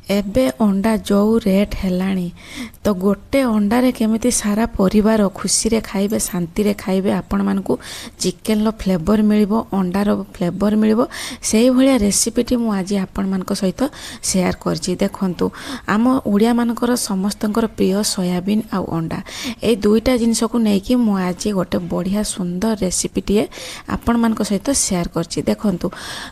एबे अंडा जो रेट हेलाणी तो गोटे अंडारे केमिति सारा परिवार खुशी रे खाइबे शांति रे खाइबे आपण मानकु चिकेन लो फ्लेवर मिलिबो अंडार फ्लेवर मिलिबो सेही भलिया रेसिपीटी मु आज आपण मानक सहित शेयर करछि। देखंतु आम ओडिया मानकर समस्तंकर प्रिय सोयाबीन आ अंडा ए दुईटा जिनिस को नेकी मु आज गोटे बढ़िया सुंदर रेसिपीटी आपण मानक सहित शेयर करछि। देखंतु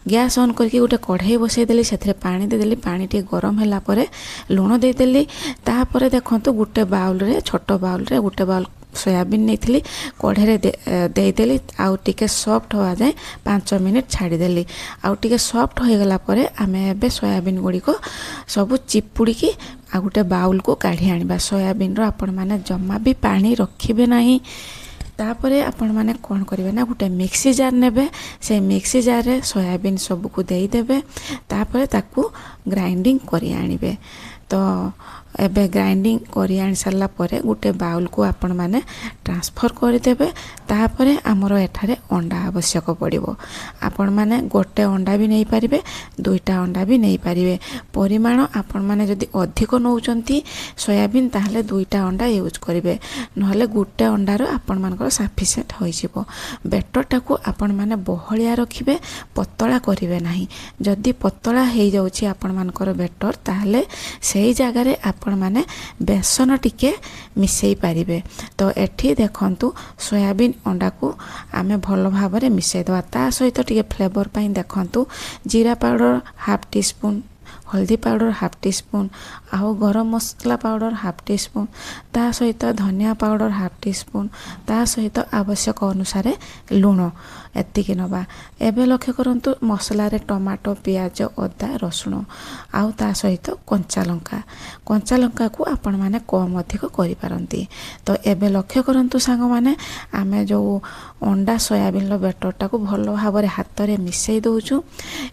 गैस ऑन करके गोटे कढ़ाई बसई देली सेथिरे पानी दे देली पानी टी गरम होला परे लुण देदेली तापर देखंतु गोटे बाउल रे छोट बाउल रे गोटे बाउल सोयाबीन नहीं कढ़े देदेली आउ टिके सॉफ्ट होवा जाए 5 मिनिट छाड़ीदेली आउ टिके सॉफ्ट हो गला परे आमे एबे सोयाबीन गुड़ी को सब चिपुड़ी की आ गोटे बाउल को काढ़ी आनिबा। सोयाबीन रो आपण माने जम्मा भी पानी रखिबे नाही। तापरे आपण माने कौन करेंगे ना गोटे मिक्सी जार नेबे से मिक्सी जार रे सोयाबीन सब को दे देबे तापरे ताकू ग्राइंडिंग करी आनिबे। तो एबे ग्राइंडिंग करी आनी सारला परे गोटे बाउल को आपण माने ट्रांसफर कर देबे। तापरे हमर एठारे अंडा आवश्यक पड़िबो। आपण माने गोटे अंडा भी नहीं पारिबे दुईटा अंडा भी नहीं पारिबे। परिमाण आपण माने जदि अधिक नौचंती सोयाबीन ताहले दुईटा अंडा यूज करिवे नहले गोटे अंडार आपण मानकर सफिशिएंट होई जिवो। बैटर टाको आपण माने बहलिया रखिबे पतला करिवे नाही। जदि पतला हेई जाउची आपण मानकर बैटर ताहले सेही जगह रे आपण माने बेसन टिके मिसई पारिबे। तो एठी देखंतु सोयाबीन अंडा को आमे भलो भाबरे मिसई दवा ता सहित टिके फ्लेवर पाई देखंतु जीरा पाउडर हाफ टी स्पून हल्दी पाउडर हाफ टी स्पून आउ गरम मसला पाउडर हाफ टी स्पून ता सहित धनिया पाउडर हाफ टी स्पून ता सहित आवश्यक अनुसार लुण एतिकी नबा। एबे लक्ष्य करंतु मसला रे टमाटो पियाज अदा रसुण आउ ता सहित कंचा लंका को आपण माने कम अधिक करि पारंती। तो एबे लक्ष्य करंतु सांग माने आमे जो अंडा सोयाबीन लो बैटरटा को भलो भाबरे हाथ रे मिसई दोछु।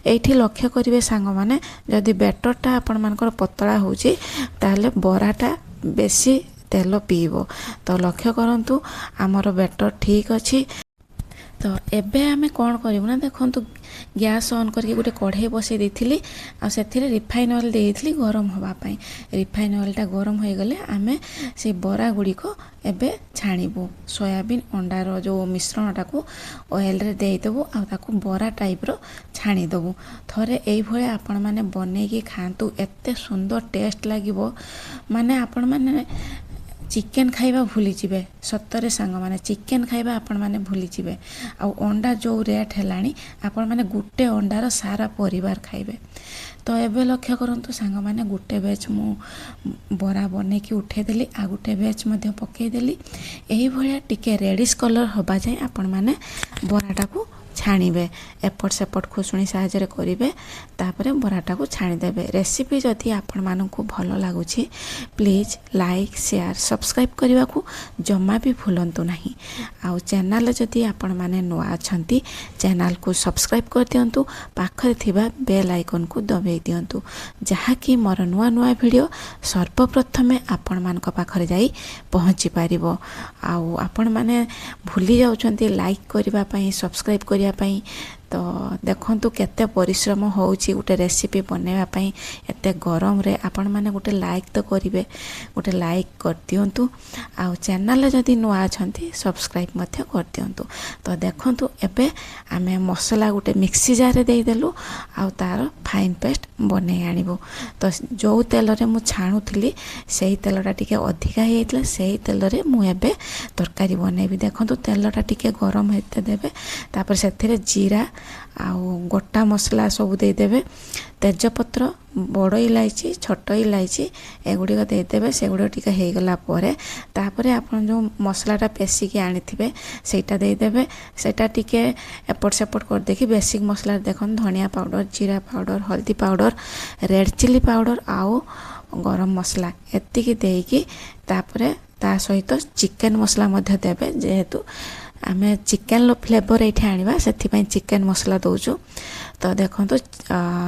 एठी लक्ष्य करिवे सांग माने जदि बैटरटा आपण मानकर पतला होउची ताले बराटा बेसी तेल पीबो। तो लक्ष्य करंतु हमर बैटर ठीक अछि। तो एबे आमे कौन करूँ ना देखंतु गैस ऑन करके गोटे कढ़ाई बसई देथिली आ सेथिरे रिफाइन ऑयल देइथिली गरम होबा पई। रिफाइन ऑयल टा गरम हो गले आमे से बरा गुडी को एबे छाणीबू। सोयाबीन अंडार जो मिश्रणटा को ऑयल रे देई देबू आ ताको बरा टाइप रो छाणी देबू। थरे एई भळे आपण माने बनै की खांतु एते सुंदर टेस्ट लागिबो माने आपण माने चिकेन खाइबा भूली जिवे। सत्तरे सांग माने चिकेन खाइबा आपण माने भूली जिवे। आ अंडा जो रेट हेलाणी आपण माने गुटे अंडार सारा परिवार खाइबे। तो एबे लक्ष्य करंतु सांग माने गुटे बेच मु बरा बने की उठे देली आ गुटे बेच मध्ये पकई देली। एही भलिया टिके रेडिश कलर होबा जाय आपण माने बराटा को छाणीबे एपट सेपट खुसुणी साहाय्य करेंगे तापर बराटा को छाणीदेवे। रेसिपी जदि आपण मानकु भल लगुच प्लीज लाइक शेयर सब्सक्राइब करने को जमा भी भूलंतु नहीं। आउ चैनल जदि आपण माने नुआ अछंती चैनल को सब्सक्राइब कर दियंतु पाखरे थिबा बेल आइकन को दबाई दियंतु जहाँकि मोर नुआ नुआ वीडियो सर्वप्रथमे आपण मानक पाखरे जाई पहुँची पारिबो। आउ आपण माने भूली जाउछंती लाइक करबा पई सब्सक्राइब करिया पई। तो देखंतु केते परिश्रम होउची गोटे रेसिपी बनेवा पई एते गरम रे आपण माने गोटे लाइक तो करिवे गोटे लाइक कर दियंतु आउ चैनल जदि नुआ अछंती सब्सक्राइब मध्य कर दियंतु। तो देखंतु एबे आमे मसला गोटे मिक्सी जार रे देई देलु आउ तार फाइन पेस्ट बनै आनिबो। तो जो तेल रे मु छाणुथिली सेही तेलटा टिके अधिका हेइतला सेही तेल रे मु एबे तरकारी बनेबी। देखंतु तेलटा टिके गरम हेते देबे तापर सेथिरे जीरा आउ गोटा मसला सब दे देबे तेजपत्र बड़ इलायची छोट इलायची एगुड़ी देदेवे से गुड़ टिके हो गला परे तापर आपन जो मसलाटा पेसिकी आनीथिबे सेटा देदेवे सेटा टिके एपट सेपट कर देखी बेसिक मसला देखन धनिया पाउडर जीरा पाउडर हल्दी पाउडर रेड चिली पाउडर आउ गरम मसला एतिकी देकी तापर ता सहित चिकेन मसला मध्य देबे जेहेतु आमे चिकेन लो फ्लेवर ये आनिबा से चिकेन मसला दौचु। तो देखो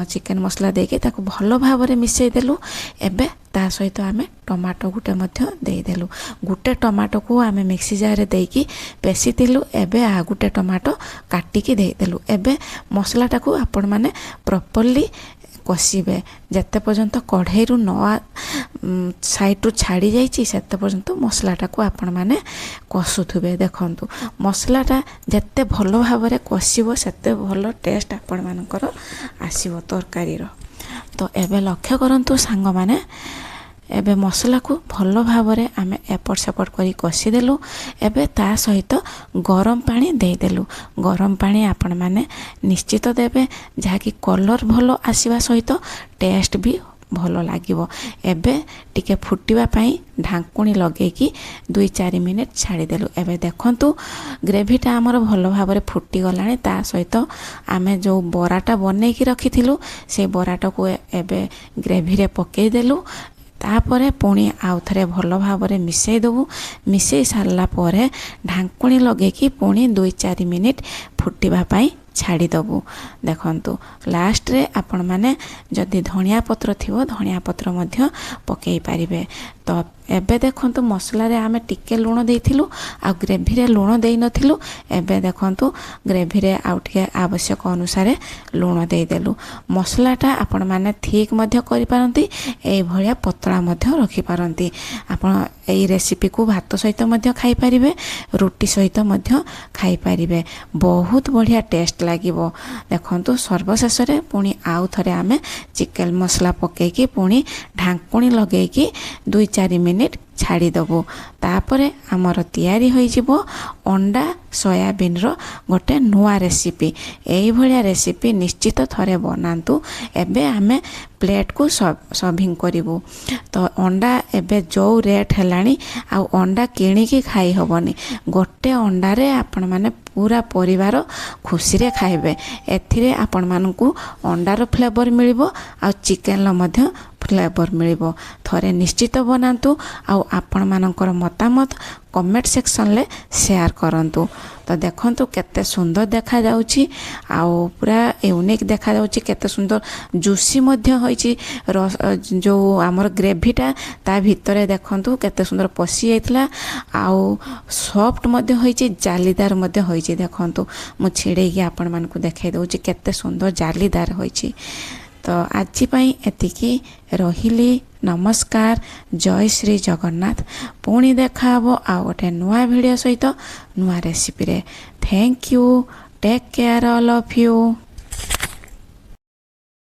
चिकेन मसला देके ताको भलो भाबरे मिसई देलु। एबे ता सहित आमे टमाटो गुटे मध्य दे देलु। गुटे टमाटो को आमे मिक्सी जार रे देकी पेसी दिलु। एबे आ गुटे टमाटो काटिकी दे देलु। एबे मसलाटा को आपण माने प्रॉपर्ली କଷିବେ ଯେତେ ପର୍ଯ୍ୟନ୍ତ କଢ଼େଇରୁ ନ ସାଇଡ଼ରୁ ଛାଡ଼ି ଯାଇଛି ସେତେ ପର୍ଯ୍ୟନ୍ତ ମସଲାଟାକୁ ଆପଣମାନେ କଷୁଥିବେ। ଦେଖନ୍ତୁ ମସଲାଟା ଯେତେ ଭଲ ଭାବରେ କଷିବ ସେତେ ଭଲ ଟେଷ୍ଟ ଆପଣମାନଙ୍କର ଆସିବ ତରକାରୀର। ତ ଏବେ ଲକ୍ଷ୍ୟ କରନ୍ତୁ ସାଙ୍ଗମାନେ, ଏବେ ମସଲାକୁ ଭଲ ଭାବରେ ଆମେ ଏପଟ ସେପଟ କରି କଷିଦେଲୁ। ଏବେ ତା ସହିତ ଗରମ ପାଣି ଦେଇଦେଲୁ। ଗରମ ପାଣି ଆପଣମାନେ ନିଶ୍ଚିତ ଦେବେ, ଯାହାକି କଲର୍ ଭଲ ଆସିବା ସହିତ ଟେଷ୍ଟ ବି ଭଲ ଲାଗିବ। ଏବେ ଟିକେ ଫୁଟିବା ପାଇଁ ଢାଙ୍କୁଣୀ ଲଗେଇକି 2-4 ମିନିଟ୍ ଛାଡ଼ିଦେଲୁ। ଏବେ ଦେଖନ୍ତୁ ଗ୍ରେଭିଟା ଆମର ଭଲ ଭାବରେ ଫୁଟିଗଲାଣି। ତା ସହିତ ଆମେ ଯେଉଁ ବରାଟା ବନେଇକି ରଖିଥିଲୁ ସେଇ ବରାଟାକୁ ଏବେ ଗ୍ରେଭିରେ ପକେଇଦେଲୁ। ତାପରେ ପୁଣି ଆଉ ଥରେ ଭଲ ଭାବରେ ମିଶାଇ ଦେବୁ। ମିଶାଇ ସାରିଲା ପରେ ଢାଙ୍କୁଣୀ ଲଗେଇକି ପୁଣି 2-4 ମିନିଟ୍ ଫୁଟିବା ପାଇଁ ଛାଡ଼ିଦେବୁ। ଦେଖନ୍ତୁ ଲାଷ୍ଟରେ ଆପଣମାନେ ଯଦି ଧଣିଆ ପତ୍ର ଥିବ ଧଣିଆ ପତ୍ର ମଧ୍ୟ ପକାଇ ପାରିବେ। ତ ଏବେ ଦେଖନ୍ତୁ ମସଲାରେ ଆମେ ଟିକେ ଲୁଣ ଦେଇଥିଲୁ ଆଉ ଗ୍ରେଭିରେ ଲୁଣ ଦେଇନଥିଲୁ। ଏବେ ଦେଖନ୍ତୁ ଗ୍ରେଭିରେ ଆଉ ଟିକେ ଆବଶ୍ୟକ ଅନୁସାରେ ଲୁଣ ଦେଇଦେଲୁ। ମସଲାଟା ଆପଣମାନେ ଠିକ୍ ମଧ୍ୟ କରିପାରନ୍ତି, ଏଇଭଳିଆ ପତଳା ମଧ୍ୟ ରଖିପାରନ୍ତି। ଆପଣ ଏଇ ରେସିପିକୁ ଭାତ ସହିତ ମଧ୍ୟ ଖାଇପାରିବେ, ରୁଟି ସହିତ ମଧ୍ୟ ଖାଇପାରିବେ। ବହୁତ ବଢ଼ିଆ ଟେଷ୍ଟ ଲାଗିବ। ଦେଖନ୍ତୁ ସର୍ବଶେଷରେ ପୁଣି ଆଉ ଥରେ ଆମେ ଚିକେନ ମସଲା ପକାଇକି ପୁଣି ଢାଙ୍କୁଣୀ ଲଗେଇକି 2-4 ମିନିଟ୍ ଛାଡ଼ିଦେବୁ। ତାପରେ ଆମର ତିଆରି ହୋଇଯିବ ଅଣ୍ଡା ସୋୟାବିନର ଗୋଟେ ନୂଆ ରେସିପି। ଏଇଭଳିଆ ରେସିପି ନିଶ୍ଚିତ ଥରେ ବନାନ୍ତୁ। ଏବେ ଆମେ ପ୍ଲେଟ୍କୁ ସର୍ଭିଂ କରିବୁ। ତ ଅଣ୍ଡା ଏବେ ଯେଉଁ ରେଟ୍ ହେଲାଣି ଆଉ ଅଣ୍ଡା କିଣିକି ଖାଇ ହେବନି। ଗୋଟେ ଅଣ୍ଡାରେ ଆପଣମାନେ ପୁରା ପରିବାର ଖୁସିରେ ଖାଇବେ। ଏଥିରେ ଆପଣମାନଙ୍କୁ ଅଣ୍ଡାର ଫ୍ଲେଭର ମିଳିବ ଆଉ ଚିକେନର ମଧ୍ୟ ଫ୍ଲେଭର ମିଳିବ। ଥରେ ନିଶ୍ଚିତ ବନାନ୍ତୁ ଆଉ ଆପଣମାନଙ୍କର ମତାମତ କମେଣ୍ଟ ସେକ୍ସନରେ ସେୟାର କରନ୍ତୁ। ତ ଦେଖନ୍ତୁ କେତେ ସୁନ୍ଦର ଦେଖାଯାଉଛି ଆଉ ପୁରା ୟୁନିକ୍ ଦେଖାଯାଉଛି, କେତେ ସୁନ୍ଦର ଜୁସି ମଧ୍ୟ ହୋଇଛି। ଯେଉଁ ଆମର ଗ୍ରେଭିଟା ତା ଭିତରେ ଦେଖନ୍ତୁ କେତେ ସୁନ୍ଦର ପଶି ଯାଇଥିଲା ଆଉ ସଫ୍ଟ ମଧ୍ୟ ହୋଇଛି, ଜାଲିଦାର ମଧ୍ୟ ହୋଇଛି। ଦେଖନ୍ତୁ ମୁଁ ଛିଡ଼େଇକି ଆପଣମାନଙ୍କୁ ଦେଖାଇ ଦେଉଛି କେତେ ସୁନ୍ଦର ଜାଲିଦାର ହୋଇଛି। ତ ଆଜି ପାଇଁ ଏତିକି, ରହିଲି। ନମସ୍କାର, ଜୟ ଶ୍ରୀ ଜଗନ୍ନାଥ। ପୁଣି ଦେଖା ହେବ ଆଉ ଗୋଟେ ନୂଆ ଭିଡ଼ିଓ ସହିତ ନୂଆ ରେସିପିରେ। Thank you, take care all of you.